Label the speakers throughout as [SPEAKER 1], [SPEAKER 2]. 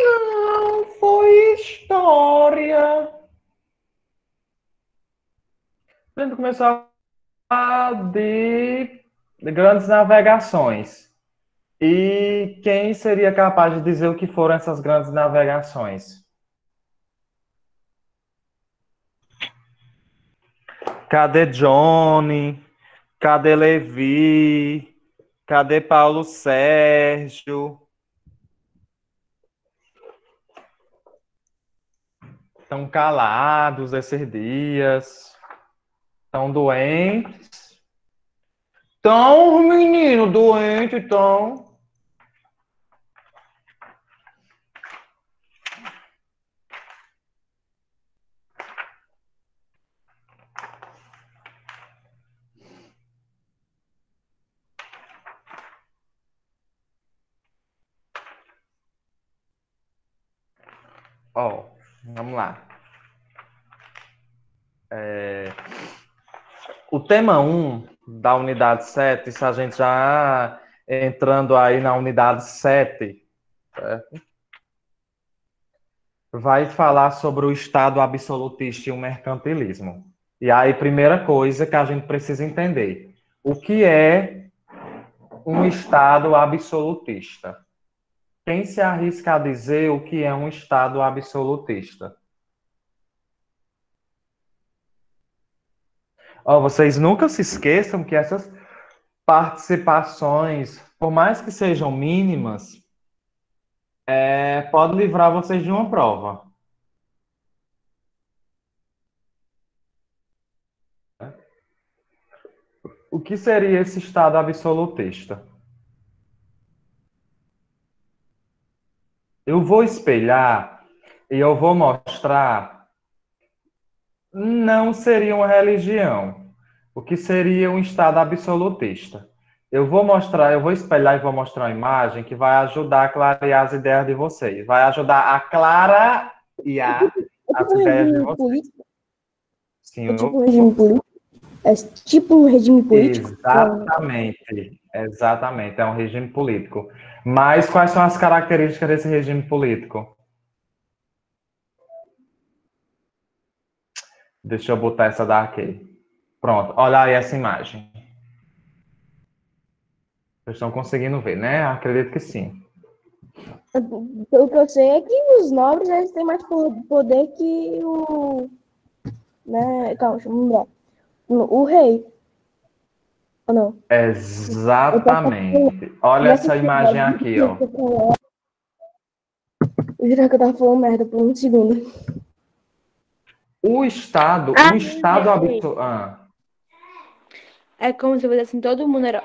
[SPEAKER 1] Não, foi história. A gente começou a falar de grandes navegações. E quem seria capaz de dizer o que foram essas grandes navegações? Cadê Johnny? Cadê Levi? Cadê Paulo Sérgio? Estão calados esses dias. Estão doentes. Estão, menino, doente, estão. Ó, vamos lá. O tema 1 da unidade 7, se a gente já entrando aí na unidade 7, certo? Vai falar sobre o Estado absolutista e o mercantilismo. E aí, primeira coisa que a gente precisa entender: o que é um Estado absolutista? Quem se arrisca a dizer o que é um Estado absolutista? Oh, vocês nunca se esqueçam que essas participações, por mais que sejam mínimas, pode livrar vocês de uma prova. O que seria esse Estado absolutista? Eu vou espelhar e eu vou mostrar. Não seria uma religião. O que seria um Estado absolutista? Eu vou mostrar, eu vou espelhar e vou mostrar uma imagem que vai ajudar a clarear as ideias de vocês. Vai ajudar a clarear
[SPEAKER 2] É
[SPEAKER 1] as
[SPEAKER 2] tipo um
[SPEAKER 1] ideias de
[SPEAKER 2] regime
[SPEAKER 1] vocês.
[SPEAKER 2] político?
[SPEAKER 1] Sim,
[SPEAKER 2] É tipo um regime político? É tipo um regime político?
[SPEAKER 1] exatamente. Exatamente. É um regime político. Mas quais são as características desse regime político? Deixa eu botar essa daqui. Pronto, olha aí essa imagem. Vocês estão conseguindo ver, né? Acredito que sim.
[SPEAKER 2] O que eu sei é que os nobres eles têm mais poder que o. Né? Calma, deixa eu lembrar. O rei. Ou não?
[SPEAKER 1] Exatamente. Olha
[SPEAKER 2] Nessa
[SPEAKER 1] essa imagem aqui, ó.
[SPEAKER 2] Eu jurava que eu tava falando merda por um segundo.
[SPEAKER 1] O Estado,
[SPEAKER 3] Ah,
[SPEAKER 1] um Estado
[SPEAKER 3] entendi.
[SPEAKER 1] absoluto.
[SPEAKER 3] É como se fosse assim, todo mundo era.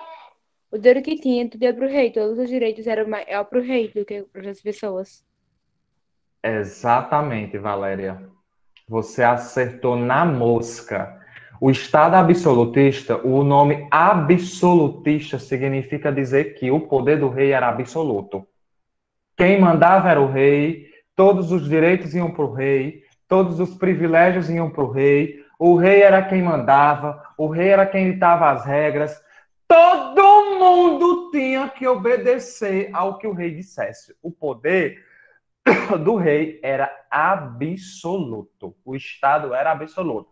[SPEAKER 3] O dinheiro que tinha, tudo ia pro rei. Todos os direitos eram maior pro rei do que para as pessoas.
[SPEAKER 1] Exatamente, Valéria. Você acertou na mosca. O Estado absolutista, o nome absolutista significa dizer que o poder do rei era absoluto. Quem mandava era o rei, todos os direitos iam para o rei, todos os privilégios iam para o rei era quem mandava, o rei era quem ditava as regras, todo mundo tinha que obedecer ao que o rei dissesse. O poder do rei era absoluto, o Estado era absoluto.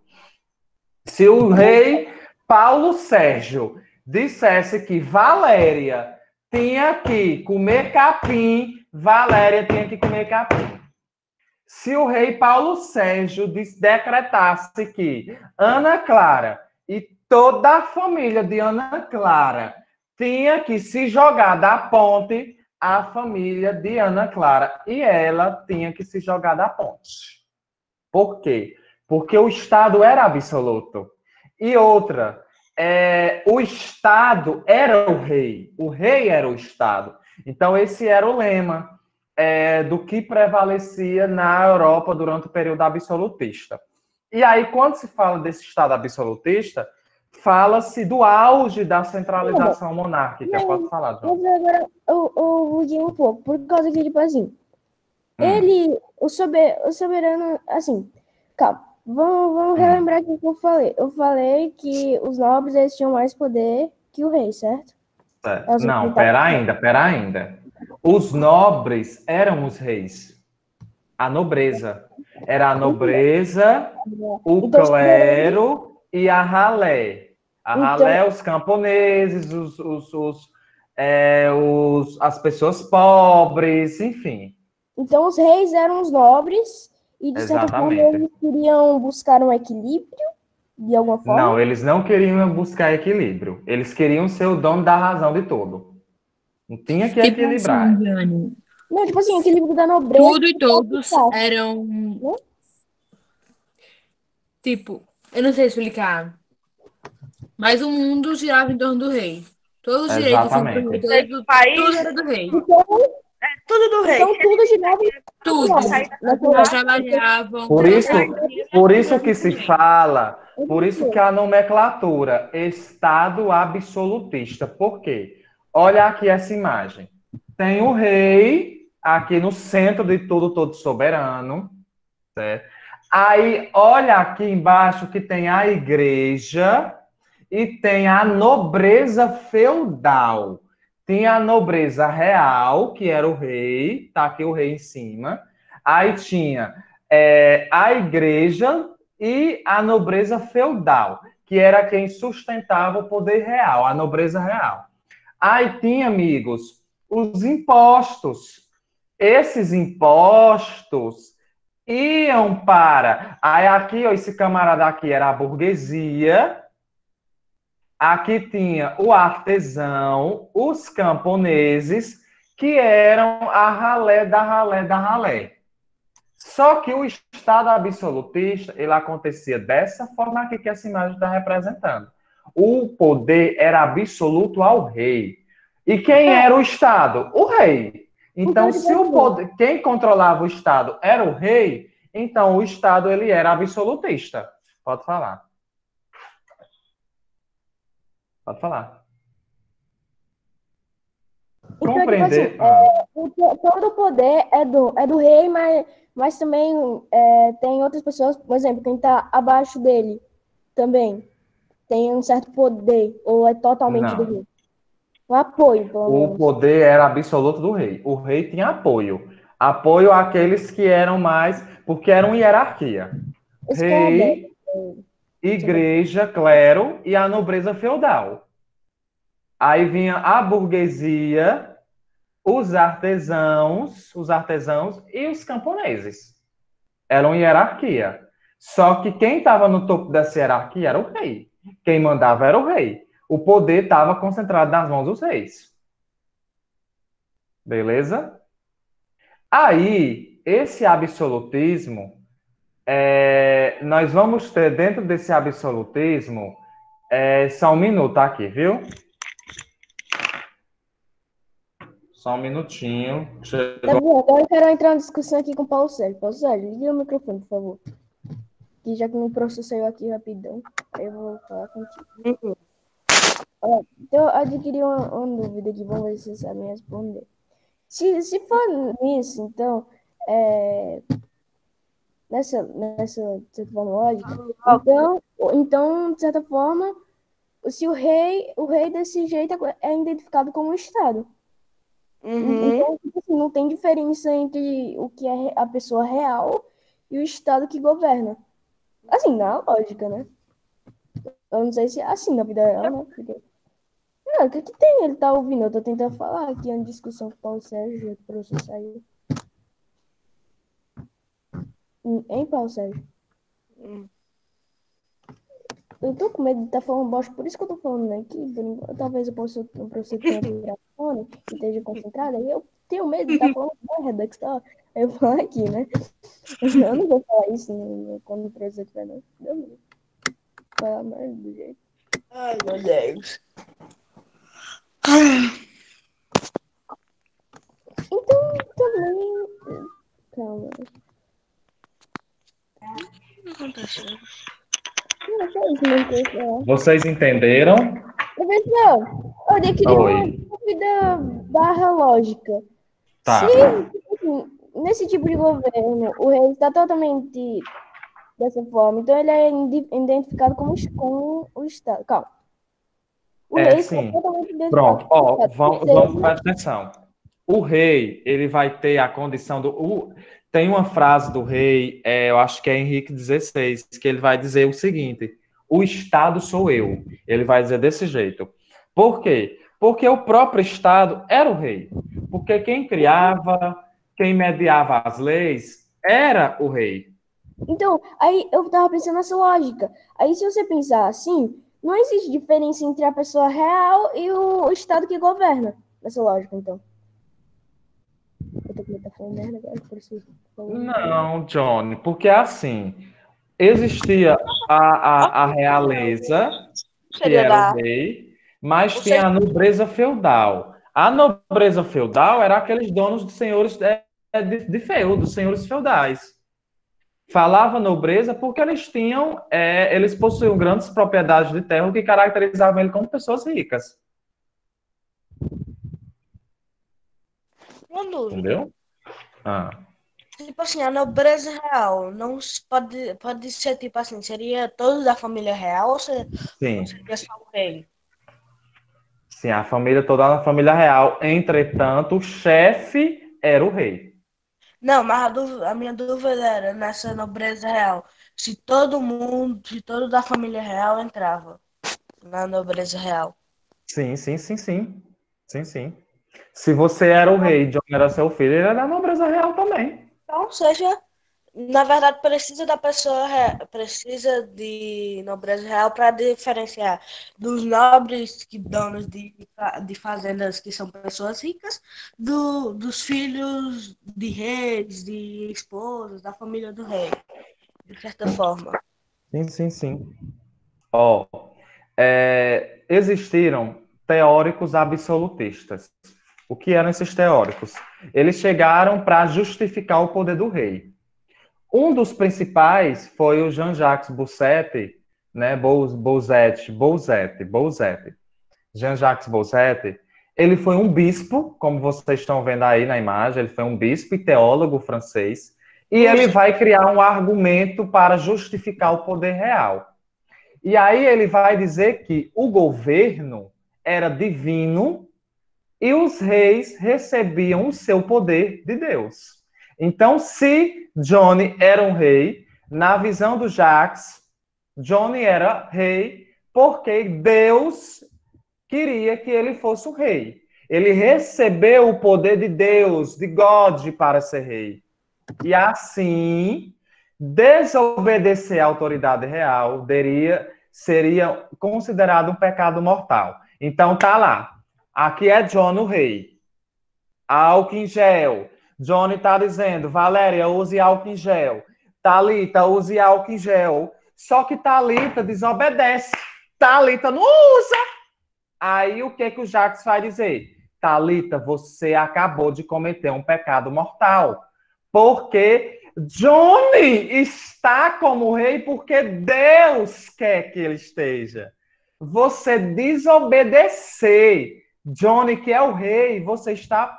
[SPEAKER 1] Se o rei Paulo Sérgio dissesse que Valéria tinha que comer capim, Valéria tinha que comer capim. Se o rei Paulo Sérgio decretasse que Ana Clara e toda a família de Ana Clara tinha que se jogar da ponte, a família de Ana Clara e ela tinha que se jogar da ponte. Por quê? Porque o Estado era absoluto. E outra, o Estado era o rei era o Estado. Então, esse era o lema do que prevalecia na Europa durante o período absolutista. E aí, quando se fala desse Estado absolutista, fala-se do auge da centralização monárquica. Pode falar, João.
[SPEAKER 2] Mas agora eu buguei um pouco, por causa que, tipo assim, o soberano, assim, calma, vamos relembrar aqui o que eu falei. Eu falei que os nobres eles tinham mais poder que o rei, certo?
[SPEAKER 1] Certo. Não, pera ainda. Os nobres eram os reis. A nobreza. Era a nobreza, o
[SPEAKER 2] Então, os reis,
[SPEAKER 1] clero e a ralé. A ralé,
[SPEAKER 2] então,
[SPEAKER 1] os camponeses, as pessoas pobres, enfim.
[SPEAKER 2] então, os reis eram os nobres e, de certa forma,
[SPEAKER 1] Exatamente.
[SPEAKER 2] eles queriam buscar um equilíbrio, de alguma
[SPEAKER 1] Não,
[SPEAKER 2] forma.
[SPEAKER 1] eles não queriam buscar equilíbrio. Eles queriam ser o dono da razão de tudo. Não tinha que
[SPEAKER 4] Tipo assim,
[SPEAKER 1] equilibrar.
[SPEAKER 4] Jane,
[SPEAKER 2] Não, tipo assim, equilíbrio da nobreza
[SPEAKER 4] tudo e
[SPEAKER 2] e
[SPEAKER 4] todos
[SPEAKER 2] capital,
[SPEAKER 4] eram,
[SPEAKER 2] né?
[SPEAKER 4] tipo, eu não sei explicar, mas o mundo girava em torno do rei. Todos os direitos iam pro rei,
[SPEAKER 1] Exatamente.
[SPEAKER 4] tudo era
[SPEAKER 3] País,
[SPEAKER 4] do rei.
[SPEAKER 2] Então,
[SPEAKER 3] tudo do rei.
[SPEAKER 2] então tudo girava em
[SPEAKER 4] Tudo.
[SPEAKER 2] torno
[SPEAKER 4] As
[SPEAKER 2] nessa
[SPEAKER 4] pessoas
[SPEAKER 2] época.
[SPEAKER 4] trabalhavam,
[SPEAKER 1] Por
[SPEAKER 4] todas
[SPEAKER 1] isso,
[SPEAKER 4] as coisas
[SPEAKER 1] por isso
[SPEAKER 4] iam
[SPEAKER 1] que
[SPEAKER 4] pro
[SPEAKER 1] se
[SPEAKER 4] rei.
[SPEAKER 1] fala, por isso que a nomenclatura Estado absolutista. Por quê? Olha aqui essa imagem. Tem o rei aqui no centro de tudo, todo soberano, certo? Aí, olha aqui embaixo que tem a igreja e tem a nobreza feudal. Tem a nobreza real, que era o rei, tá aqui o rei em cima. Aí tinha a igreja e a nobreza feudal, que era quem sustentava o poder real, a nobreza real. Aí tinha, amigos, os impostos. Esses impostos iam para. Aí aqui, ó, esse camarada aqui era a burguesia. Aqui tinha o artesão, os camponeses, que eram a ralé da ralé da ralé. Só que o Estado absolutista, ele acontecia dessa forma aqui que essa imagem está representando. O poder era absoluto ao rei. E quem era o Estado? O rei.
[SPEAKER 2] Então,
[SPEAKER 1] Então,
[SPEAKER 2] tipo
[SPEAKER 1] se o
[SPEAKER 2] assim,
[SPEAKER 1] poder, quem controlava o Estado era o rei, então o Estado ele era absolutista. Pode falar. Pode falar.
[SPEAKER 2] então, tipo assim,
[SPEAKER 1] Compreender. Ah,
[SPEAKER 2] todo o poder é do rei, mas também tem outras pessoas, por exemplo, quem está abaixo dele também tem um certo poder, ou é totalmente do
[SPEAKER 1] não.
[SPEAKER 2] rei. Um apoio, pelo
[SPEAKER 1] O
[SPEAKER 2] menos.
[SPEAKER 1] poder era absoluto do rei. O rei tinha apoio. Apoio àqueles que eram mais, porque era uma hierarquia.
[SPEAKER 2] Escada.
[SPEAKER 1] Rei, igreja, clero e a nobreza feudal. Aí vinha a burguesia, os artesãos e os camponeses. Era uma hierarquia. Só que quem estava no topo dessa hierarquia era o rei. Quem mandava era o rei. O poder estava concentrado nas mãos dos reis. Beleza? Aí, esse absolutismo, nós vamos ter dentro desse absolutismo, só um minuto aqui, viu? Só um minutinho.
[SPEAKER 2] Tá bom, agora eu quero entrar na discussão aqui com o Paulo Sérgio. Paulo Sérgio, liga o microfone, por favor. Que já que o meu professor saiu aqui rapidão, aí eu vou falar contigo. Ó, então, eu adquiri uma dúvida aqui, vamos ver se você sabe me responder. Se for nisso, então, nessa de certa forma, lógica, então, de certa forma, se o rei desse jeito é identificado como Estado. Então, tipo assim, não tem diferença entre o que é a pessoa real e o Estado que governa. Assim, na lógica, né? Eu não sei se é assim na vida real, né? Porque... Não, o que que tem? Ele tá ouvindo. Eu tô tentando falar aqui uma discussão com o Paulo Sérgio, o professor saiu. Hein, Paulo Sérgio? Eu tô com medo de estar falando bosta, por isso que eu tô falando, né? Que talvez o professor tenha microfone e esteja concentrado, aí eu tenho medo de estar falando merda, que só eu falo aqui, né? Eu não vou falar isso quando o professor estiver, não. Deu medo. Falar merda do jeito.
[SPEAKER 3] Ai, meu Deus.
[SPEAKER 2] Então, também. Calma. Não, só isso mesmo que eu ia falar.
[SPEAKER 1] Vocês entenderam?
[SPEAKER 2] Professor, eu adquiri uma
[SPEAKER 1] Oi.
[SPEAKER 2] dúvida barra lógica. Se,
[SPEAKER 1] Tá.
[SPEAKER 2] assim, nesse tipo de governo, o rei está totalmente dessa forma, então ele é identificado como o Estado. Calma. O rei está
[SPEAKER 1] Sim.
[SPEAKER 2] totalmente identificado
[SPEAKER 1] Pronto.
[SPEAKER 2] como o
[SPEAKER 1] Ó,
[SPEAKER 2] Estado. Ou
[SPEAKER 1] vamos
[SPEAKER 2] seja,
[SPEAKER 1] prestar atenção. O rei, ele vai ter a condição tem uma frase do rei, eu acho que é Henrique XVI, que ele vai dizer o seguinte: o Estado sou eu. Ele vai dizer desse jeito. Por quê? Porque o próprio Estado era o rei. Porque quem criava, quem mediava as leis, era o rei.
[SPEAKER 2] Então, aí eu tava pensando nessa lógica. Aí, se você pensar assim, não existe diferença entre a pessoa real e o Estado que governa. Nessa lógica, então. Eu tô com medo de falando merda agora, por isso.
[SPEAKER 1] Não, Johnny, porque assim, existia a realeza, que
[SPEAKER 5] Seria
[SPEAKER 1] era o
[SPEAKER 5] da.
[SPEAKER 1] rei, mas
[SPEAKER 5] Você
[SPEAKER 1] tinha a nobreza feudal. A nobreza feudal era aqueles donos de senhores de feudo, senhores feudais. Falava nobreza porque eles possuíam grandes propriedades de terra, o que caracterizavam ele como pessoas ricas.
[SPEAKER 5] uma dúvida.
[SPEAKER 1] Entendeu? Ah,
[SPEAKER 5] Tipo assim, a nobreza real não pode ser tipo assim, seria todos da família real ou
[SPEAKER 1] sim.
[SPEAKER 5] seria só o rei?
[SPEAKER 1] Sim, a família toda era a família real. Entretanto, o chefe era o rei.
[SPEAKER 5] Não, mas a minha dúvida era nessa nobreza real. Se todo da família real entrava na nobreza real.
[SPEAKER 1] Sim, sim, sim, sim. Sim, sim. Se você era o rei e John era seu filho, ele era da nobreza real também.
[SPEAKER 5] Então, seja, na verdade, precisa da pessoa, precisa de nobreza real para diferenciar dos nobres donos de fazendas que são pessoas ricas, dos filhos de reis, de esposas, da família do rei, de certa forma.
[SPEAKER 1] Sim, sim, sim. Ó, existiram teóricos absolutistas. O que eram esses teóricos? Eles chegaram para justificar o poder do rei. Um dos principais foi o Jean-Jacques Bouzette, né? Bouzette. Jean-Jacques Bouzette. Ele foi um bispo, como vocês estão vendo aí na imagem, ele foi um bispo e teólogo francês, e ele vai criar um argumento para justificar o poder real. E aí ele vai dizer que o governo era divino e os reis recebiam o seu poder de Deus. Então, se Johnny era um rei, na visão do Jacques, Johnny era rei porque Deus queria que ele fosse o rei. Ele recebeu o poder de Deus, de God, para ser rei. E assim, desobedecer à autoridade real seria considerado um pecado mortal. Então tá lá. Aqui é John o rei. Álcool em gel. Johnny está dizendo, Valéria, use álcool em gel. Thalita, use álcool em gel. Só que Thalita desobedece. Thalita não usa. Aí o que o Jacques vai dizer? Thalita, você acabou de cometer um pecado mortal. Porque Johnny está como rei porque Deus quer que ele esteja. Você desobedecer Johnny, que é o rei, você está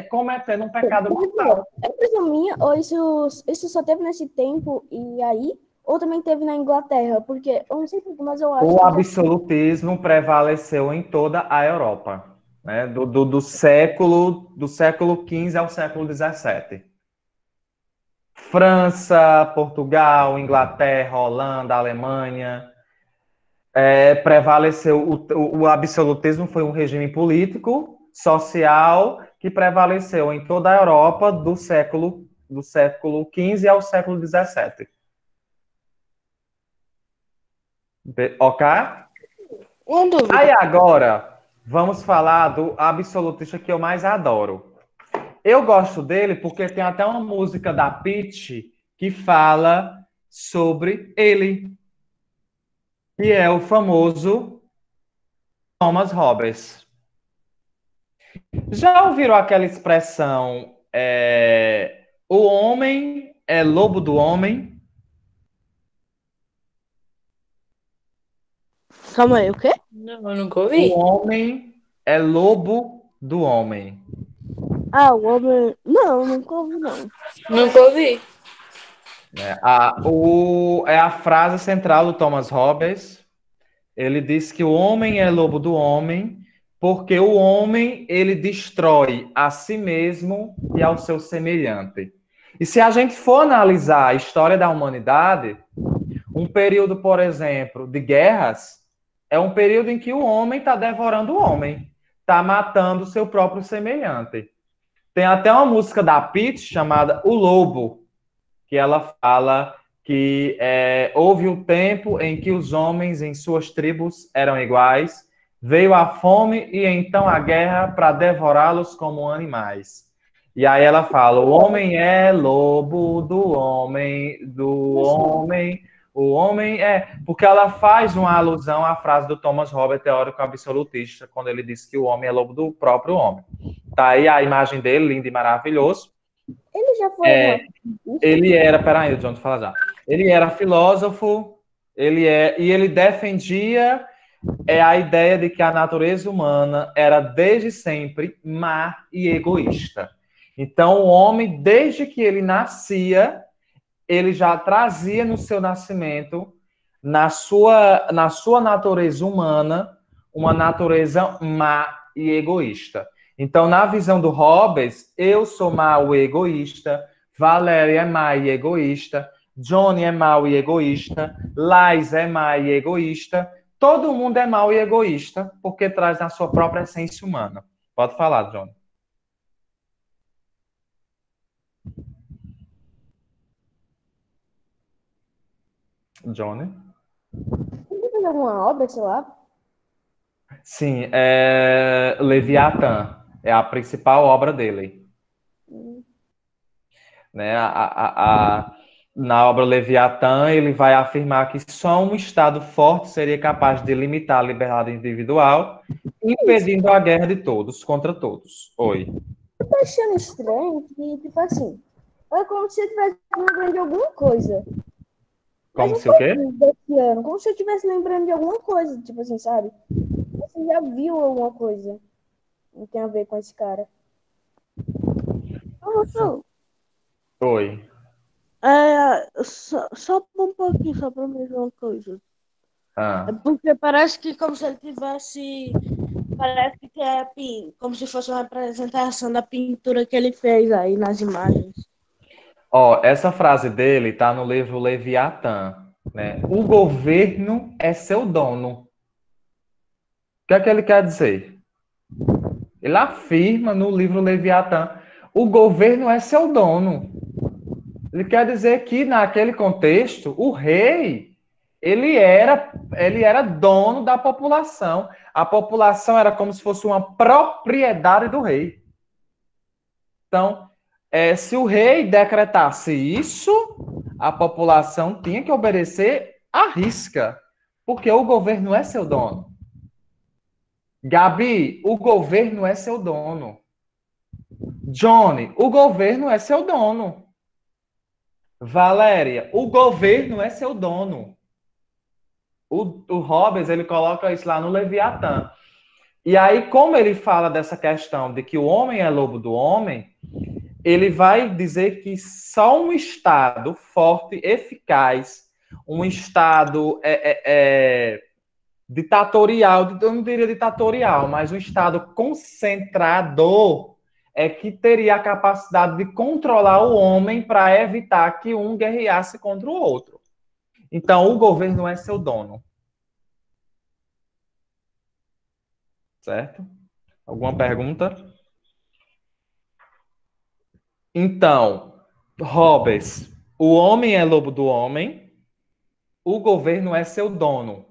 [SPEAKER 1] cometendo um pecado mortal.
[SPEAKER 2] É coisa minha, ou isso só teve nesse tempo e aí, ou também teve na Inglaterra? Porque eu não sei porquê, mas eu acho
[SPEAKER 1] O
[SPEAKER 2] que
[SPEAKER 1] absolutismo prevaleceu em toda a Europa, né? Do século XV ao século XVII. França, Portugal, Inglaterra, Holanda, Alemanha, prevaleceu o absolutismo. Foi um regime político, social, que prevaleceu em toda a Europa do século XV ao século XVII. Ok?
[SPEAKER 5] Uma dúvida.
[SPEAKER 1] Aí agora, vamos falar do absolutista que eu mais adoro. Eu gosto dele porque tem até uma música da Pitty que fala sobre ele, que é o famoso Thomas Hobbes. Já ouviram aquela expressão, o homem é lobo do homem?
[SPEAKER 5] Calma aí, o quê?
[SPEAKER 3] Não, eu nunca ouvi.
[SPEAKER 1] O homem é lobo do homem.
[SPEAKER 5] Ah, o homem. Não, nunca ouvi, não.
[SPEAKER 3] Nunca ouvi.
[SPEAKER 1] É a frase central do Thomas Hobbes. Ele diz que o homem é lobo do homem porque o homem, ele destrói a si mesmo e ao seu semelhante. E se a gente for analisar a história da humanidade, um período, por exemplo, de guerras, é um período em que o homem está devorando o homem, está matando o seu próprio semelhante. Tem até uma música da Pitty chamada O Lobo, que ela fala que houve um tempo em que os homens em suas tribos eram iguais, veio a fome e então a guerra para devorá-los como animais. E aí ela fala, o homem é lobo do homem, o homem é... Porque ela faz uma alusão à frase do Thomas Hobbes, teórico absolutista, quando ele diz que o homem é lobo do próprio homem. Tá aí a imagem dele, lindo e maravilhoso.
[SPEAKER 2] Ele já foi
[SPEAKER 1] Ele era, peraí, John, te falar já. Ele era filósofo, e ele defendia a ideia de que a natureza humana era desde sempre má e egoísta. Então, o homem, desde que ele nascia, ele já trazia no seu nascimento, na sua natureza humana, uma natureza má e egoísta. Então, na visão do Hobbes, eu sou mau e egoísta, Valéria é má e egoísta, Johnny é mau e egoísta, Lais é má e egoísta, todo mundo é mau e egoísta, porque traz na sua própria essência humana. Pode falar, Johnny. Johnny?
[SPEAKER 2] Ele fez alguma obra, sei lá?
[SPEAKER 1] Sim, Leviatã é a principal obra dele. Né? Na obra Leviatã, ele vai afirmar que só um Estado forte seria capaz de limitar a liberdade individual, impedindo a guerra de todos contra todos. Oi.
[SPEAKER 2] Eu tô achando estranho que, tipo assim, é como se eu estivesse lembrando de alguma coisa.
[SPEAKER 1] Como se o quê?
[SPEAKER 2] Desse ano, como se eu estivesse lembrando de alguma coisa, tipo assim, sabe? Você já viu alguma coisa que tem a ver com esse cara?
[SPEAKER 1] Oi.
[SPEAKER 5] Só um pouquinho, só para me ver uma coisa.
[SPEAKER 1] Ah.
[SPEAKER 5] É porque parece que como se ele tivesse. Parece que é como se fosse uma representação da pintura que ele fez aí nas imagens.
[SPEAKER 1] Ó, essa frase dele tá no livro Leviatã, né? O governo é seu dono. O que é que ele quer dizer? Ele afirma no livro Leviatã, o governo é seu dono. Ele quer dizer que, naquele contexto, o rei, ele era dono da população. A população era como se fosse uma propriedade do rei. Então, se o rei decretasse isso, a população tinha que obedecer à risca, porque o governo é seu dono. Gabi, o governo é seu dono. Johnny, o governo é seu dono. Valéria, o governo é seu dono. O Hobbes, ele coloca isso lá no Leviatã. E aí, como ele fala dessa questão de que o homem é lobo do homem, ele vai dizer que só um Estado forte, eficaz, um Estado ditatorial, eu não diria ditatorial, mas um Estado concentrador, é que teria a capacidade de controlar o homem para evitar que um guerreasse contra o outro. Então, o governo é seu dono. Certo? Alguma pergunta? Então, Hobbes, o homem é lobo do homem, o governo é seu dono.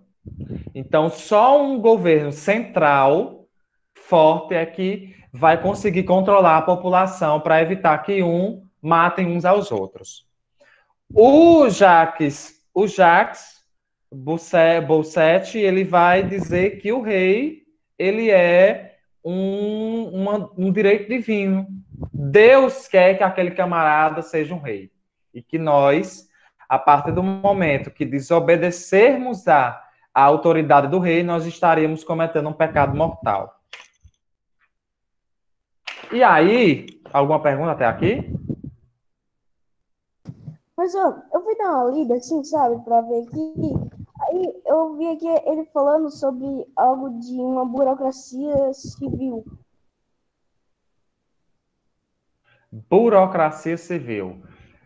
[SPEAKER 1] Então, só um governo central forte é que vai conseguir controlar a população para evitar que matem uns aos outros. O Jacques Bousset, ele vai dizer que o rei, ele é um direito divino. Deus quer que aquele camarada seja um rei. E que nós, a partir do momento que desobedecermos a autoridade do rei, nós estaríamos cometendo um pecado mortal. E aí, alguma pergunta até aqui?
[SPEAKER 2] Mas, ó, eu fui dar uma lida, assim, sabe, pra ver que Aí eu vi aqui ele falando sobre algo de uma burocracia civil.
[SPEAKER 1] Burocracia civil.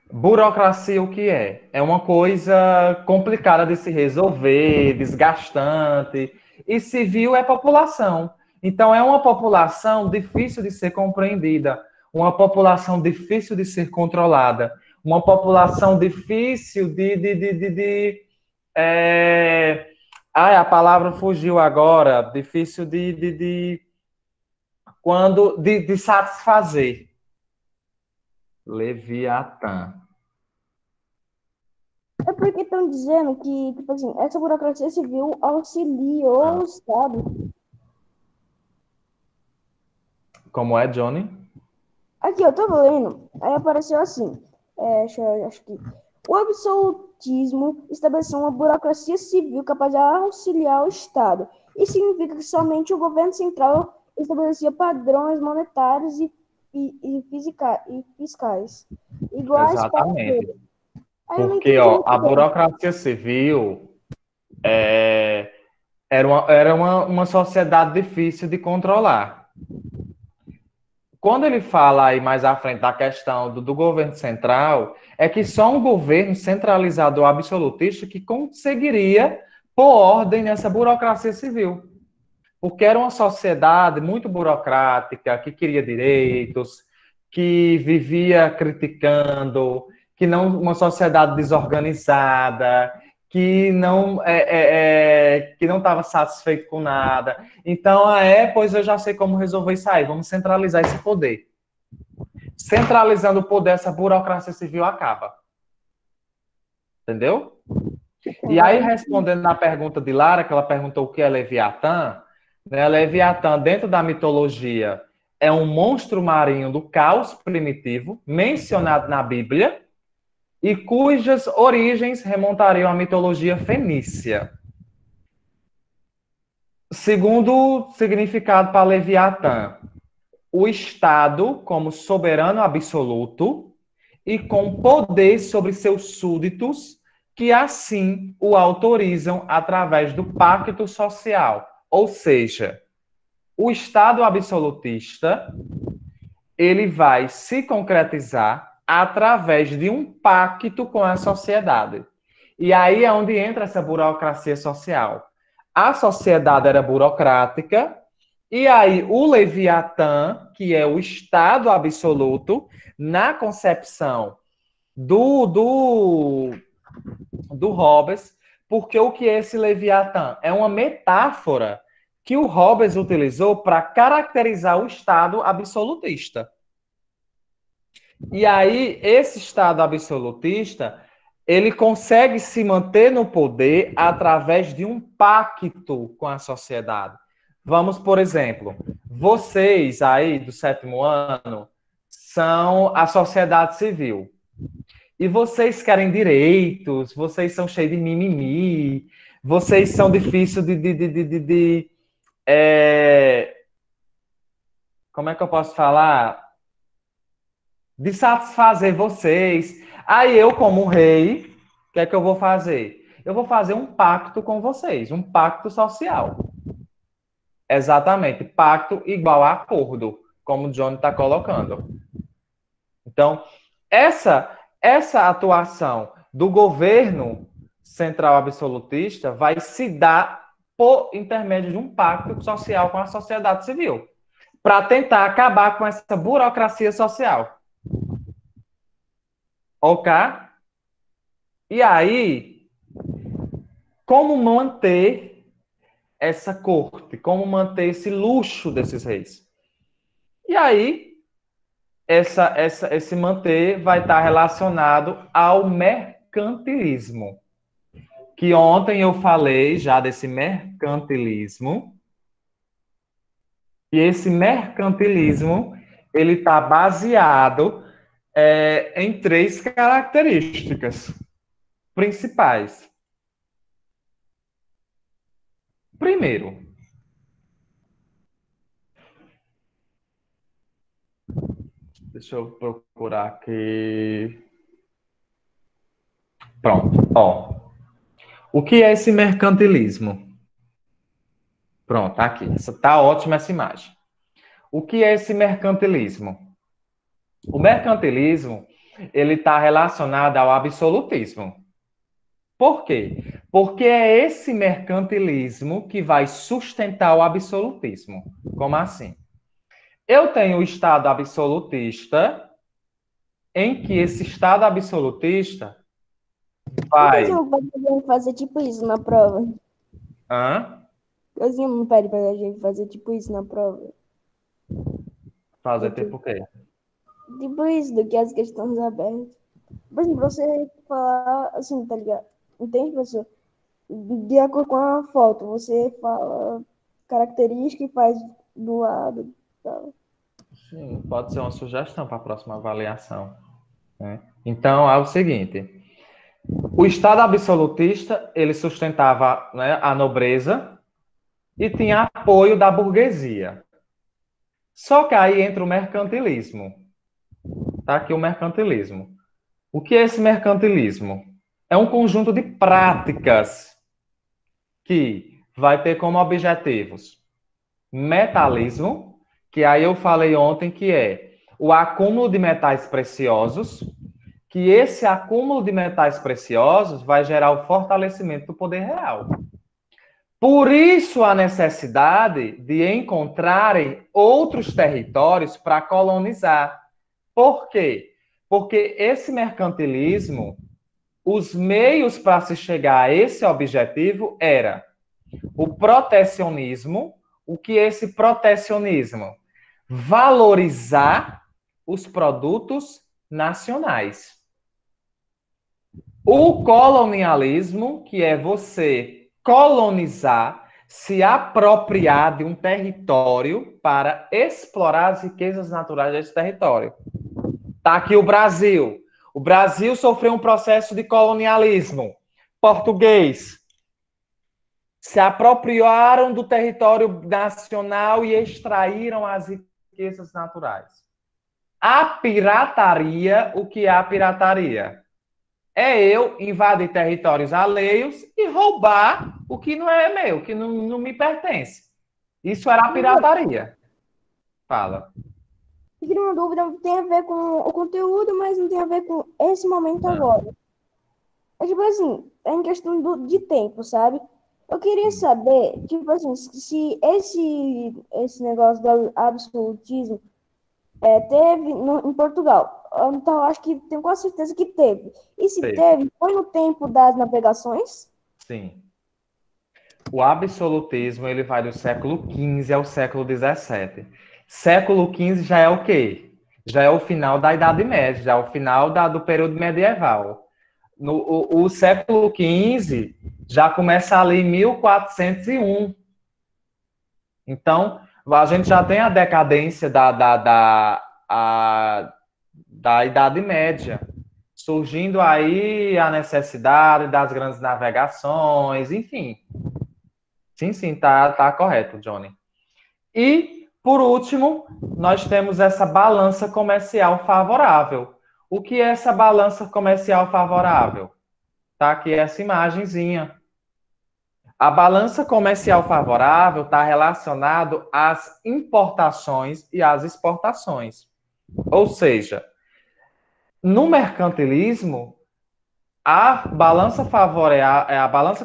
[SPEAKER 1] Burocracia o que é? É uma coisa complicada de se resolver, desgastante. E civil é população. Então, é uma população difícil de ser compreendida, uma população difícil de ser controlada, uma população difícil Ai, a palavra fugiu agora. Difícil de satisfazer. Leviatã.
[SPEAKER 2] É porque estão dizendo que, tipo assim, essa burocracia civil auxilia o Estado.
[SPEAKER 1] Como é, Johnny?
[SPEAKER 2] Aqui, eu tava lendo, aí apareceu assim, acho que o absolutismo estabeleceu uma burocracia civil capaz de auxiliar o Estado. Isso significa que somente o governo central estabelecia padrões monetários e fiscais iguais para
[SPEAKER 1] Exatamente.
[SPEAKER 2] todos. Aí eu não
[SPEAKER 1] Porque,
[SPEAKER 2] entendi
[SPEAKER 1] ó, a
[SPEAKER 2] muito bem.
[SPEAKER 1] burocracia civil era uma sociedade difícil de controlar. Quando ele fala aí mais à frente da questão do governo central, é que só um governo centralizado absolutista que conseguiria pôr ordem nessa burocracia civil. Porque era uma sociedade muito burocrática, que queria direitos, que vivia criticando, que não uma sociedade desorganizada, que não estava satisfeito com nada. Então, pois eu já sei como resolver isso aí, vamos centralizar esse poder. Centralizando o poder, essa burocracia civil acaba. Entendeu? E aí, respondendo na pergunta de Lara, que ela perguntou o que é Leviatã, né? Leviatã, dentro da mitologia, é um monstro marinho do caos primitivo, mencionado na Bíblia, e cujas origens remontariam à mitologia fenícia. Segundo significado para Leviatã, o Estado como soberano absoluto e com poder sobre seus súditos, que assim o autorizam através do pacto social. Ou seja, o Estado absolutista, ele vai se concretizar através de um pacto com a sociedade. E aí é onde entra essa burocracia social. A sociedade era burocrática, e aí o Leviatã, que é o Estado absoluto, na concepção do Hobbes, porque o que é esse Leviatã? É uma metáfora que o Hobbes utilizou para caracterizar o Estado absolutista. E aí, esse Estado absolutista, ele consegue se manter no poder através de um pacto com a sociedade. Vamos, por exemplo, vocês aí do 7º ano são a sociedade civil. E vocês querem direitos, vocês são cheios de mimimi, vocês são difíceis como é que eu posso falar? De satisfazer vocês. Aí eu, como rei, o que é que eu vou fazer? Eu vou fazer um pacto com vocês, um pacto social. Exatamente, pacto igual a acordo, como o Johnny está colocando. Então, essa atuação do governo central absolutista vai se dar por intermédio de um pacto social com a sociedade civil, para tentar acabar com essa burocracia social. Ok? E aí, como manter essa corte? Como manter esse luxo desses reis? E aí, esse manter vai estar relacionado ao mercantilismo. Que ontem eu falei já desse mercantilismo. E esse mercantilismo, ele está baseado em 3 características principais. Primeiro, deixa eu procurar aqui. Pronto. Ó, O que é esse mercantilismo? Pronto, tá aqui. Tá ótima essa imagem. O que é esse mercantilismo? O mercantilismo, ele está relacionado ao absolutismo. Por quê? Porque é esse mercantilismo que vai sustentar o absolutismo. Como assim? Eu tenho o Estado absolutista, em que esse Estado absolutista
[SPEAKER 2] Por que
[SPEAKER 1] vai...
[SPEAKER 2] você não pode fazer tipo isso na prova?
[SPEAKER 1] Hã?
[SPEAKER 2] Assim não pede pra gente fazer tipo isso na prova.
[SPEAKER 1] Fazer tipo o quê?
[SPEAKER 2] Tipo isso, do que as questões abertas. Por exemplo, você falar assim, tá ligado? Entende, professor? De acordo com a foto, você fala característica e faz do lado e tal.
[SPEAKER 1] Sim, pode ser uma sugestão para a próxima avaliação, né? Então, é o seguinte. O Estado absolutista, ele sustentava, né, a nobreza e tinha apoio da burguesia. Só que aí entra o mercantilismo. Tá aqui o mercantilismo. O que é esse mercantilismo? É um conjunto de práticas que vai ter como objetivos metalismo, que aí eu falei ontem que é o acúmulo de metais preciosos, que esse acúmulo de metais preciosos vai gerar o fortalecimento do poder real. Por isso a necessidade de encontrarem outros territórios para colonizar. Por quê? Porque esse mercantilismo, os meios para se chegar a esse objetivo era o protecionismo. O que é esse protecionismo? Valorizar os produtos nacionais. O colonialismo, que é você colonizar, se apropriar de um território para explorar as riquezas naturais desse território. Está aqui o Brasil. O Brasil sofreu um processo de colonialismo português. Se apropriaram do território nacional e extraíram as riquezas naturais. A pirataria, o que é a pirataria? É eu invadir territórios alheios e roubar o que não é meu, que não me pertence. Isso era a pirataria. Fala.
[SPEAKER 2] Fiquei uma dúvida, tem a ver com o conteúdo, mas não tem a ver com esse momento agora. É tipo assim, é em questão de tempo, sabe? Eu queria saber, tipo assim, se esse negócio do absolutismo teve em Portugal. Então, eu acho que tenho quase certeza que teve. E se teve, foi no tempo das navegações?
[SPEAKER 1] Sim. O absolutismo, ele vai do século XV ao século XVII. Século XV já é o quê? Já é o final da Idade Média, já é o final do período medieval. O século XV já começa ali em 1401. Então, a gente já tem a decadência da Idade Média, surgindo aí a necessidade das grandes navegações, enfim. Sim, tá correto, Johnny. E, por último, nós temos essa balança comercial favorável. O que é essa balança comercial favorável? Tá aqui essa imagenzinha. A balança comercial favorável está relacionado às importações e às exportações. Ou seja, no mercantilismo, a balança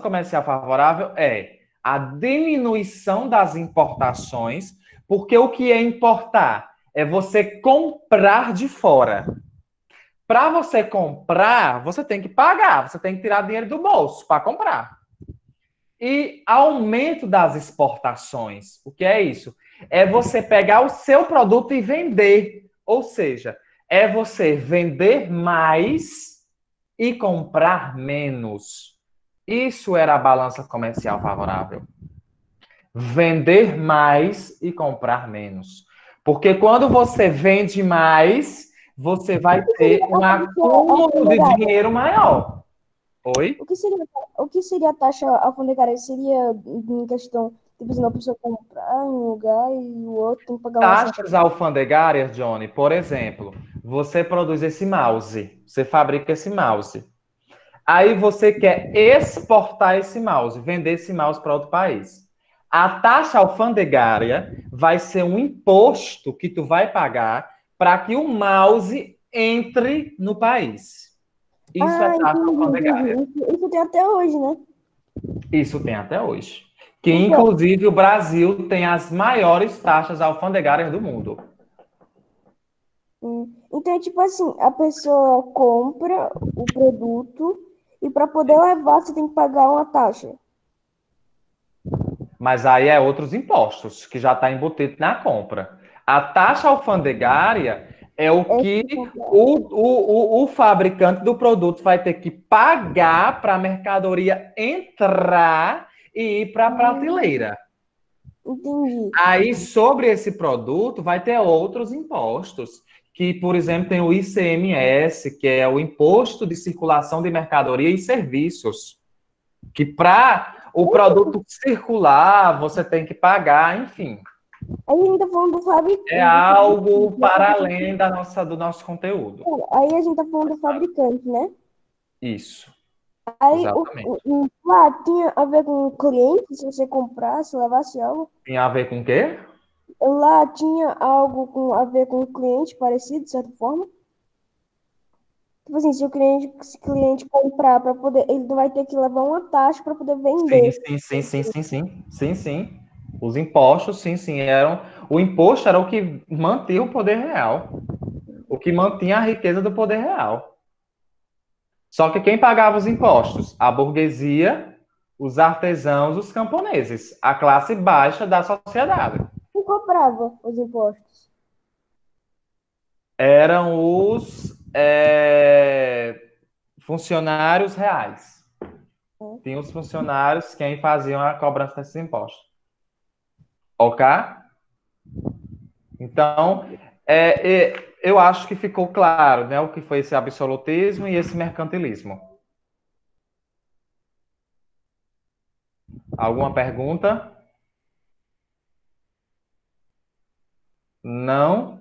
[SPEAKER 1] comercial favorável é a diminuição das importações, porque o que é importar? É você comprar de fora. Para você comprar, você tem que pagar, você tem que tirar dinheiro do bolso para comprar. E aumento das exportações. O que é isso? É você pegar o seu produto e vender. Ou seja, é você vender mais e comprar menos. Isso era a balança comercial favorável. Vender mais e comprar menos. Porque quando você vende mais, você vai ter um acúmulo de dinheiro maior. Oi?
[SPEAKER 2] O que seria a taxa alfandegária? Seria em questão, tipo assim, uma pessoa comprar em um lugar e o outro tem que pagar uma
[SPEAKER 1] Taxas alfandegárias, Johnny, por exemplo, você produz esse mouse, você fabrica esse mouse. Aí você quer exportar esse mouse, vender esse mouse para outro país. A taxa alfandegária vai ser um imposto que tu vai pagar para que o mouse entre no país. Isso é taxa alfandegária.
[SPEAKER 2] entendi. Isso tem até hoje, né?
[SPEAKER 1] Isso tem até hoje. Que,
[SPEAKER 2] Então,
[SPEAKER 1] inclusive, o Brasil tem as maiores taxas alfandegárias do mundo.
[SPEAKER 2] então, é tipo assim, a pessoa compra o produto e para poder levar, você tem que pagar uma taxa.
[SPEAKER 1] Mas aí é outros impostos, que já está embutido na compra. A taxa alfandegária é o
[SPEAKER 2] É
[SPEAKER 1] que
[SPEAKER 2] tipo,
[SPEAKER 1] o fabricante do produto vai ter que pagar para a mercadoria entrar e ir para a prateleira.
[SPEAKER 2] entendi.
[SPEAKER 1] Aí, sobre esse produto, vai ter outros impostos, que, por exemplo, tem o ICMS, que é o Imposto de Circulação de Mercadoria e Serviços, que para o produto circular, você tem que pagar, enfim.
[SPEAKER 2] Aí a gente tá falando do
[SPEAKER 1] É
[SPEAKER 2] fabricante.
[SPEAKER 1] algo para além do nosso conteúdo.
[SPEAKER 2] Aí a gente tá falando do fabricante, né?
[SPEAKER 1] Isso,
[SPEAKER 2] Aí
[SPEAKER 1] exatamente.
[SPEAKER 2] lá tinha a ver com o cliente, se você comprasse, levasse algo.
[SPEAKER 1] Tem a ver com o quê?
[SPEAKER 2] Lá tinha algo a ver com o cliente, parecido, de certa forma. Tipo assim, se o cliente comprar para poder, ele não vai ter que levar uma taxa para poder
[SPEAKER 1] Sim,
[SPEAKER 2] vender.
[SPEAKER 1] sim, sim, sim, sim, sim. Sim, sim. Os impostos, sim, sim, eram. O imposto era o que mantinha o poder real. O que mantinha a riqueza do poder real. Só que quem pagava os impostos? A burguesia, os artesãos, os camponeses, a classe baixa da sociedade.
[SPEAKER 2] Quem cobrava os impostos?
[SPEAKER 1] Eram os funcionários reais. Tinha os funcionários quem faziam a cobrança desses impostos. Ok? Então, eu acho que ficou claro, né, o que foi esse absolutismo e esse mercantilismo. Alguma pergunta? Não?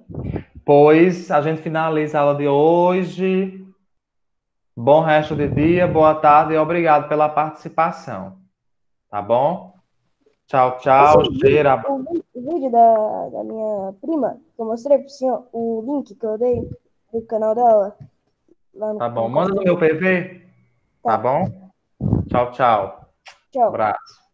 [SPEAKER 1] Pois a gente finaliza a aula de hoje. Bom resto de dia, boa tarde e obrigado pela participação. Tá bom? Tchau,
[SPEAKER 2] Esse
[SPEAKER 1] tchau. Cheira.
[SPEAKER 2] vídeo da minha prima, que eu mostrei pro senhor, o link que eu dei do canal dela, lá
[SPEAKER 1] Tá bom.
[SPEAKER 2] no
[SPEAKER 1] Manda
[SPEAKER 2] café.
[SPEAKER 1] no meu PV. Tá
[SPEAKER 2] Tá,
[SPEAKER 1] bom? Tchau, tchau.
[SPEAKER 2] tchau.
[SPEAKER 1] Abraço.